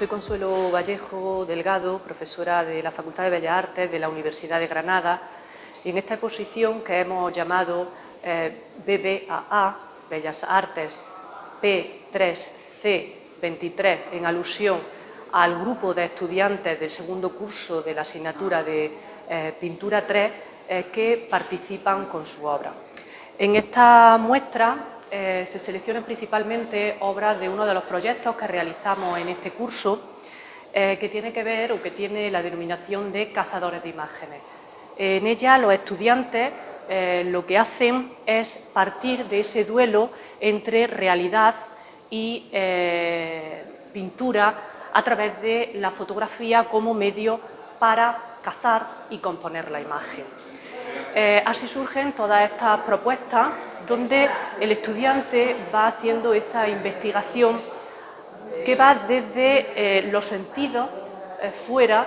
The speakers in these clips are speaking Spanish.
Soy Consuelo Vallejo Delgado, profesora de la Facultad de Bellas Artes de la Universidad de Granada, y en esta exposición que hemos llamado BBAA, Bellas Artes P3C23, en alusión al grupo de estudiantes del segundo curso de la asignatura de Pintura 3 que participan con su obra. En esta muestra se seleccionan principalmente obras de uno de los proyectos que realizamos en este curso, que tiene que ver o que tiene la denominación de cazadores de imágenes. En ella los estudiantes lo que hacen es partir de ese duelo entre realidad y pintura a través de la fotografía como medio para cazar y componer la imagen. Así surgen todas estas propuestas donde el estudiante va haciendo esa investigación que va desde los sentidos fuera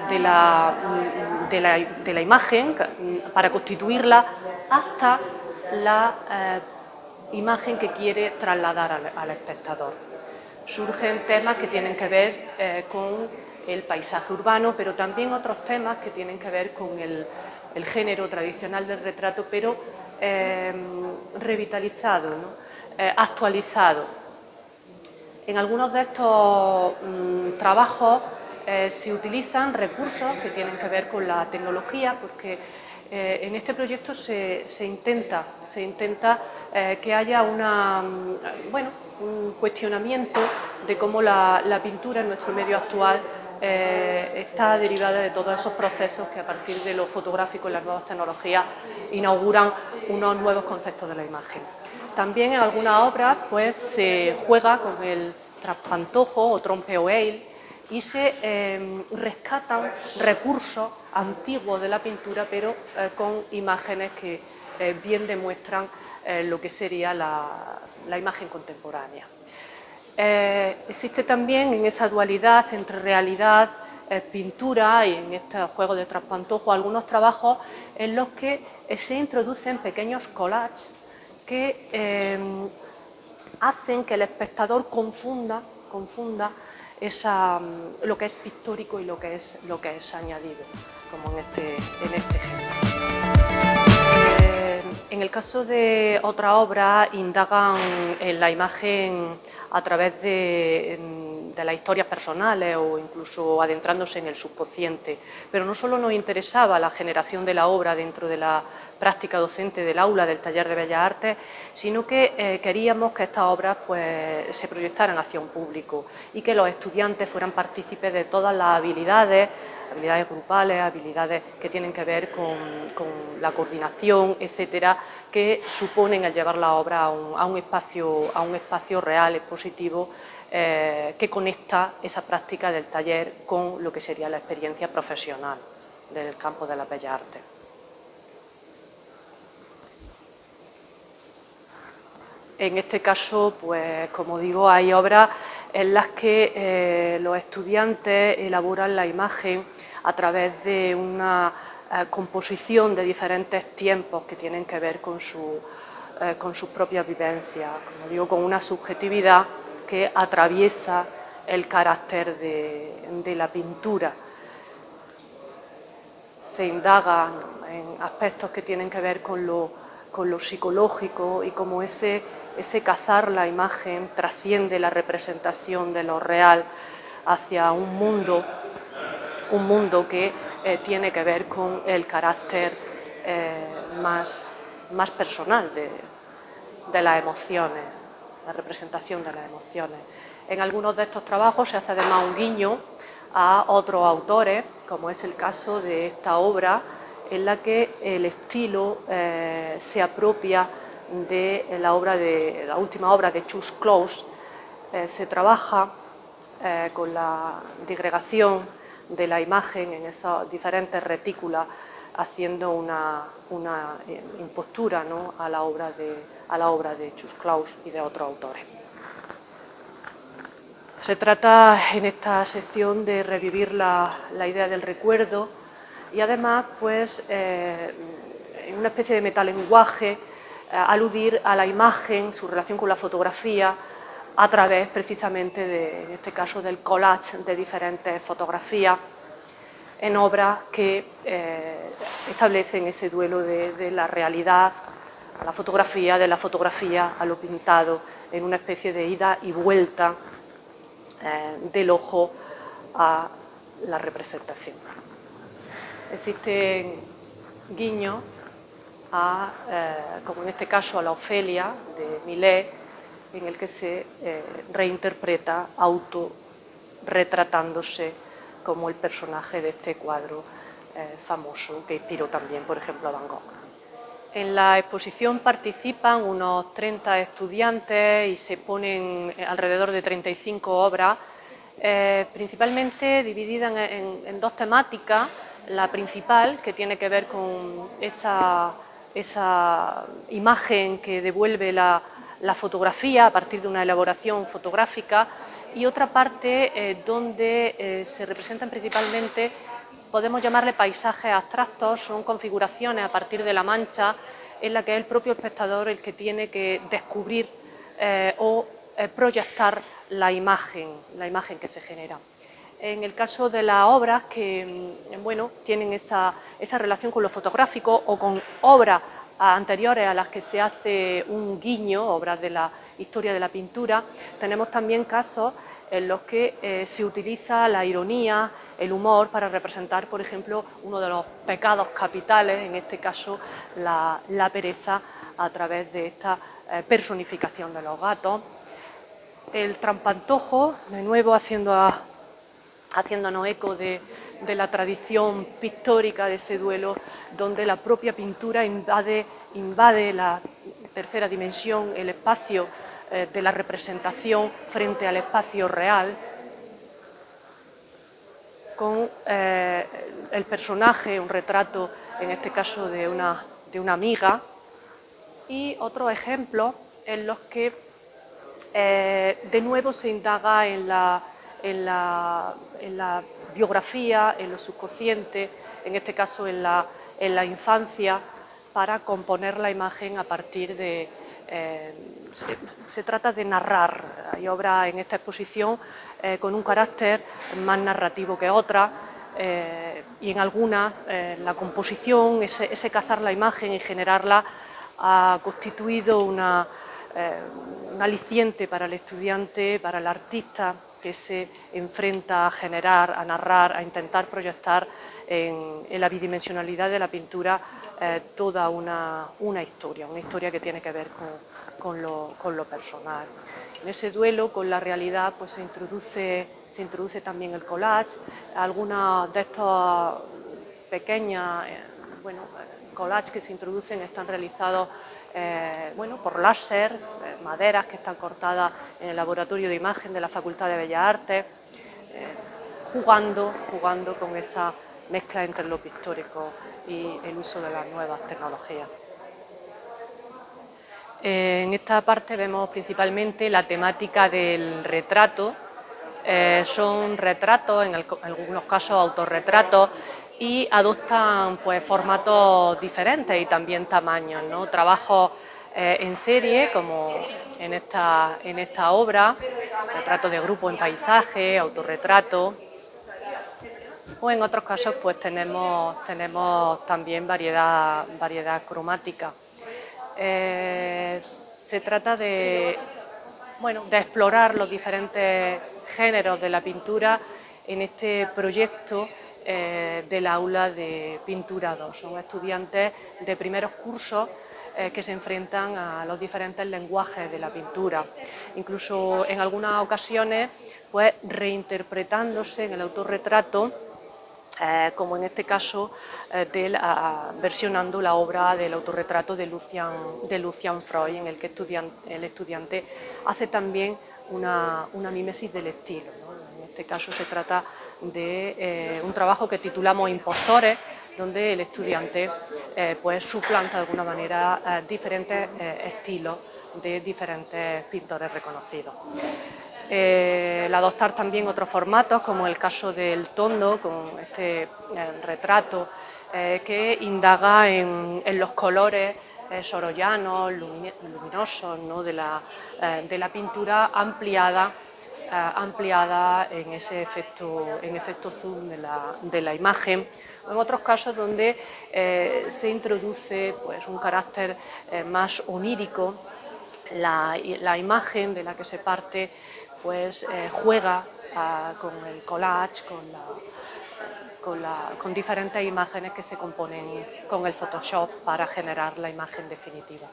de la imagen para constituirla hasta la imagen que quiere trasladar al espectador. Surgen temas que tienen que ver con el paisaje urbano, pero también otros temas que tienen que ver con el género tradicional del retrato, pero revitalizado, ¿no? Actualizado. En algunos de estos trabajos se utilizan recursos que tienen que ver con la tecnología, porque en este proyecto se intenta que haya un cuestionamiento de cómo la pintura en nuestro medio actual está derivada de todos esos procesos que a partir de lo fotográfico y las nuevas tecnologías inauguran unos nuevos conceptos de la imagen. También en algunas obras pues, se juega con el traspantojo o trompe-l'œil y se rescatan recursos antiguos de la pintura, pero con imágenes que bien demuestran lo que sería la imagen contemporánea. Existe también en esa dualidad entre realidad, pintura y en este juego de traspantojo algunos trabajos en los que se introducen pequeños collages que hacen que el espectador confunda lo que es pictórico y lo que es añadido, como en este ejemplo. En el caso de otra obra, indagan en la imagen a través de las historias personales o incluso adentrándose en el subconsciente. Pero no solo nos interesaba la generación de la obra dentro de la práctica docente del aula del taller de Bellas Artes, sino que queríamos que estas obras pues, se proyectaran hacia un público y que los estudiantes fueran partícipes de todas las habilidades grupales, habilidades que tienen que ver con la coordinación, etcétera, que suponen el llevar la obra a un espacio real, expositivo, que conecta esa práctica del taller con lo que sería la experiencia profesional del campo de las bellas artes. En este caso, pues como digo, hay obras en las que los estudiantes elaboran la imagen a través de una composición de diferentes tiempos que tienen que ver con sus propias vivencias, como digo, con una subjetividad que atraviesa el carácter de la pintura. Se indaga en aspectos que tienen que ver con lo psicológico y cómo ese cazar la imagen trasciende la representación de lo real hacia un mundo que tiene que ver con el carácter más personal de las emociones, la representación de las emociones. En algunos de estos trabajos se hace además un guiño a otros autores, como es el caso de esta obra, en la que el estilo se apropia de la última obra de Chus Close. Se trabaja con la disgregación de la imagen en esas diferentes retículas, haciendo una impostura, ¿no?, a la obra de Chus Close y de otros autores. Se trata en esta sección de revivir la idea del recuerdo y además, pues, en una especie de metalenguaje, aludir a la imagen, su relación con la fotografía, a través precisamente en este caso, del collage de diferentes fotografías en obras que establecen ese duelo de la realidad a la fotografía, de la fotografía a lo pintado, en una especie de ida y vuelta del ojo a la representación. Existen guiños como en este caso a la Ofelia de Millet, en el que se reinterpreta autorretratándose como el personaje de este cuadro famoso que inspiró también, por ejemplo, a Van Gogh. En la exposición participan unos 30 estudiantes y se ponen alrededor de 35 obras, principalmente divididas en dos temáticas. La principal, que tiene que ver con esa imagen que devuelve la fotografía a partir de una elaboración fotográfica, y otra parte donde se representan principalmente, podemos llamarle paisajes abstractos, son configuraciones a partir de la mancha en la que es el propio espectador el que tiene que descubrir o proyectar la imagen que se genera. En el caso de las obras que tienen esa relación con lo fotográfico o con obras anteriores a las que se hace un guiño, obras de la historia de la pintura, tenemos también casos en los que se utiliza la ironía, el humor, para representar, por ejemplo, uno de los pecados capitales, en este caso la pereza, a través de esta personificación de los gatos. El trampantojo, de nuevo haciéndonos eco de la tradición pictórica de ese duelo, donde la propia pintura invade la tercera dimensión, el espacio de la representación frente al espacio real, con el personaje, un retrato, en este caso de una amiga, y otros ejemplos en los que de nuevo se indaga en la biografía, en lo subconsciente, en este caso en la infancia, para componer la imagen a partir de... se trata de narrar. Hay obras en esta exposición con un carácter más narrativo que otras, y en algunas la composición, ese cazar la imagen y generarla, ha constituido un aliciente para el estudiante, para el artista que se enfrenta a generar, a narrar, a intentar proyectar en la bidimensionalidad de la pintura toda una historia que tiene que ver con lo personal. En ese duelo con la realidad pues se introduce también el collage. Algunas de estas pequeñas collages que se introducen están realizados por láser, maderas que están cortadas en el laboratorio de imagen de la Facultad de Bellas Artes, jugando con esa mezcla entre lo pictórico y el uso de las nuevas tecnologías. En esta parte vemos principalmente la temática del retrato. Son retratos, en algunos casos autorretratos, y adoptan pues formatos diferentes y también tamaños, ¿no? Trabajos en serie, como en esta obra, retratos de grupo en paisaje, autorretrato, o en otros casos pues tenemos también variedad cromática. Se trata de explorar los diferentes géneros de la pintura en este proyecto del aula de Pintura 2. Son estudiantes de primeros cursos que se enfrentan a los diferentes lenguajes de la pintura, incluso en algunas ocasiones pues reinterpretándose en el autorretrato, como en este caso versionando la obra del autorretrato de Lucian Freud, en el que el estudiante hace también una mimesis del estilo, ¿no? En este caso se trata de un trabajo que titulamos Impostores, donde el estudiante pues suplanta de alguna manera diferentes estilos de diferentes pintores reconocidos. El adoptar también otros formatos, como el caso del Tondo, con este retrato que indaga en los colores sorollanos, luminosos, ¿no?, de la pintura ampliada en ese efecto zoom de la imagen, o en otros casos donde se introduce pues, un carácter más onírico. La imagen de la que se parte pues, juega con el collage, con diferentes imágenes que se componen con el Photoshop para generar la imagen definitiva.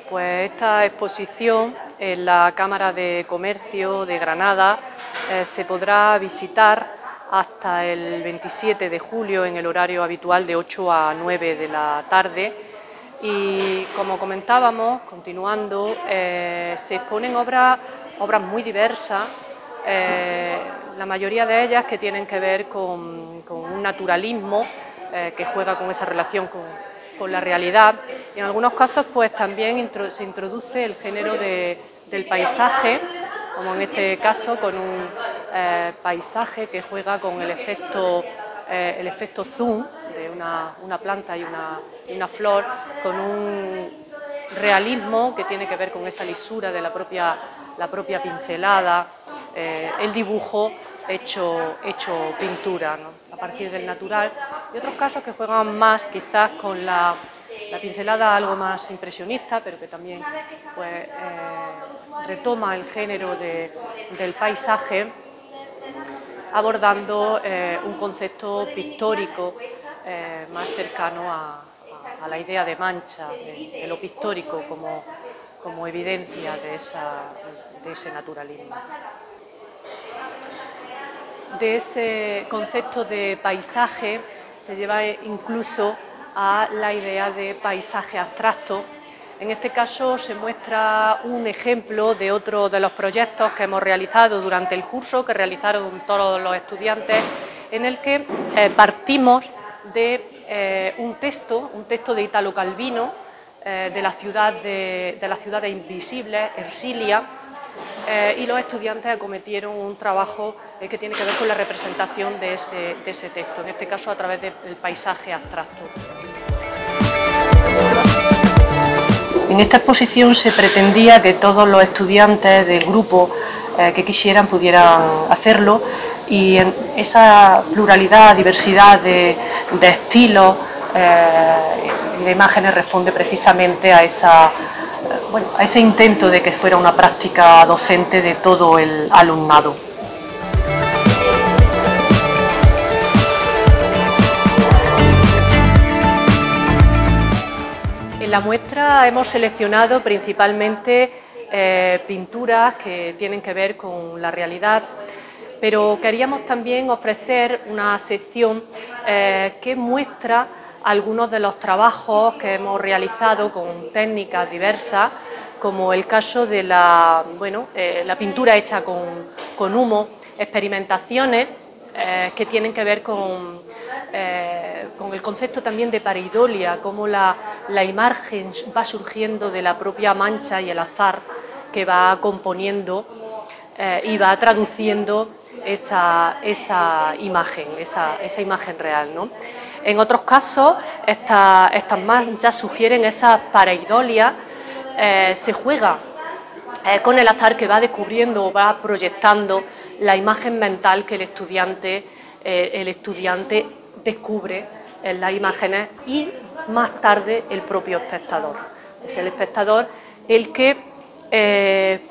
Pues esta exposición en la Cámara de Comercio de Granada se podrá visitar hasta el 27 de julio en el horario habitual de 8 a 9 de la tarde y, como comentábamos, continuando, se exponen obras muy diversas, la mayoría de ellas que tienen que ver con un naturalismo que juega con esa relación con la realidad, y en algunos casos pues también se introduce el género del paisaje, como en este caso con un paisaje que juega con el efecto zoom de una planta y una flor, con un realismo que tiene que ver con esa lisura de la propia pincelada, el dibujo hecho pintura, ¿no?, a partir del natural, y otros casos que juegan más quizás con la pincelada algo más impresionista, pero que también pues, retoma el género del paisaje, abordando un concepto pictórico más cercano a la idea de mancha, de lo pictórico como evidencia de ese naturalismo. De ese concepto de paisaje se lleva incluso a la idea de paisaje abstracto. En este caso se muestra un ejemplo de otro de los proyectos que hemos realizado durante el curso, que realizaron todos los estudiantes, en el que partimos de un texto de Italo Calvino, de la ciudad de Invisibles, Ersilia, y los estudiantes acometieron un trabajo que tiene que ver con la representación de ese texto, en este caso a través del paisaje abstracto. En esta exposición se pretendía que todos los estudiantes del grupo que quisieran pudieran hacerlo, y en esa pluralidad, diversidad de estilos y de imágenes responde precisamente a ese intento de que fuera una práctica docente de todo el alumnado. En la muestra hemos seleccionado principalmente pinturas que tienen que ver con la realidad, pero queríamos también ofrecer una sección que muestra algunos de los trabajos que hemos realizado con técnicas diversas, como el caso de la pintura hecha con humo, experimentaciones que tienen que ver con el concepto también de pareidolia, cómo la imagen va surgiendo de la propia mancha y el azar que va componiendo y va traduciendo esa imagen real, ¿no? En otros casos, estas manchas sugieren esa pareidolia, se juega con el azar que va descubriendo o va proyectando la imagen mental que el estudiante descubre en las imágenes, y más tarde el propio espectador. Es el espectador el que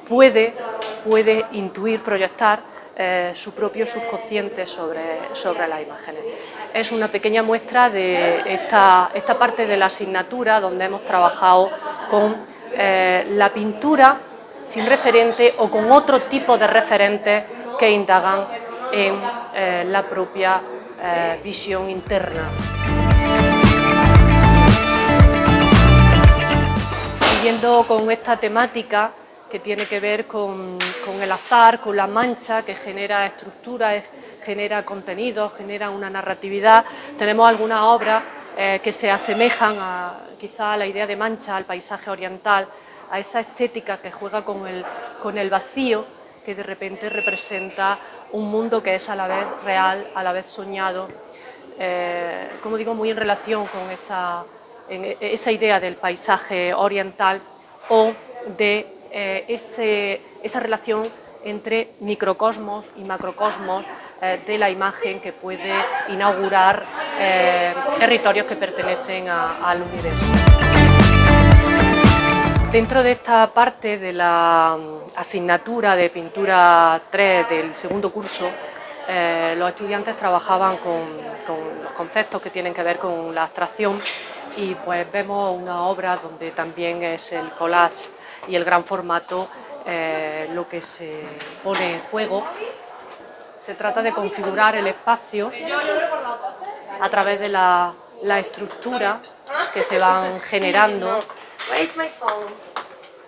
puede intuir, proyectar su propio subconsciente sobre las imágenes. Es una pequeña muestra de esta parte de la asignatura donde hemos trabajado con la pintura sin referente o con otro tipo de referentes que indagan en la propia visión interna. Siguiendo con esta temática que tiene que ver con el azar, con la mancha, que genera estructuras, genera contenidos, genera una narratividad, tenemos algunas obras que se asemejan quizá a la idea de mancha, al paisaje oriental, a esa estética que juega con el vacío, que de repente representa un mundo que es a la vez real, a la vez soñado, como digo, muy en relación con esa en esa idea del paisaje oriental o de esa relación entre microcosmos y macrocosmos de la imagen que puede inaugurar territorios que pertenecen al universo. Dentro de esta parte de la asignatura de pintura 3 del segundo curso, los estudiantes trabajaban con los conceptos que tienen que ver con la abstracción y pues vemos una obra donde también es el collage y el gran formato lo que se pone en juego. Se trata de configurar el espacio a través de la estructura que se van generando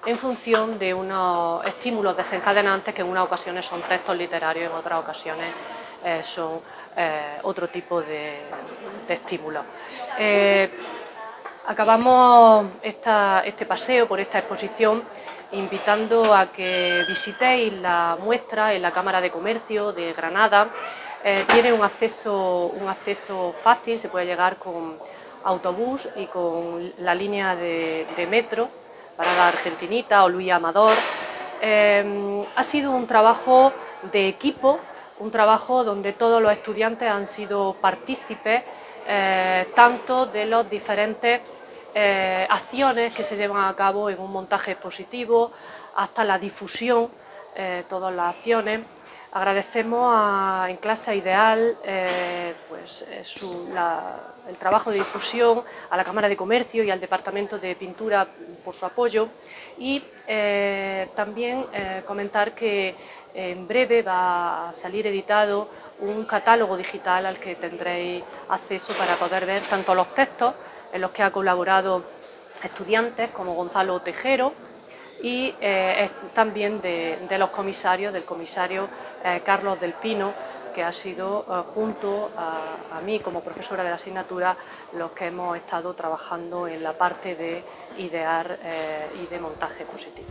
en función de unos estímulos desencadenantes que en unas ocasiones son textos literarios, en otras ocasiones son otro tipo de estímulos. Acabamos este paseo por esta exposición invitando a que visitéis la muestra en la Cámara de Comercio de Granada. Tiene un acceso fácil, se puede llegar con autobús y con la línea de metro, Parada Argentinita o Luis Amador. Ha sido un trabajo de equipo, un trabajo donde todos los estudiantes han sido partícipes, tanto de las diferentes acciones que se llevan a cabo en un montaje expositivo, hasta la difusión, todas las acciones. Agradecemos en Clase Ideal el trabajo de difusión, a la Cámara de Comercio y al Departamento de Pintura por su apoyo y también comentar que en breve va a salir editado un catálogo digital al que tendréis acceso para poder ver tanto los textos en los que ha colaborado estudiantes como Gonzalo Tejero y también de los comisarios, del comisario Carlos del Pino, que ha sido junto a mí como profesora de la asignatura los que hemos estado trabajando en la parte de idear y de montaje positivo.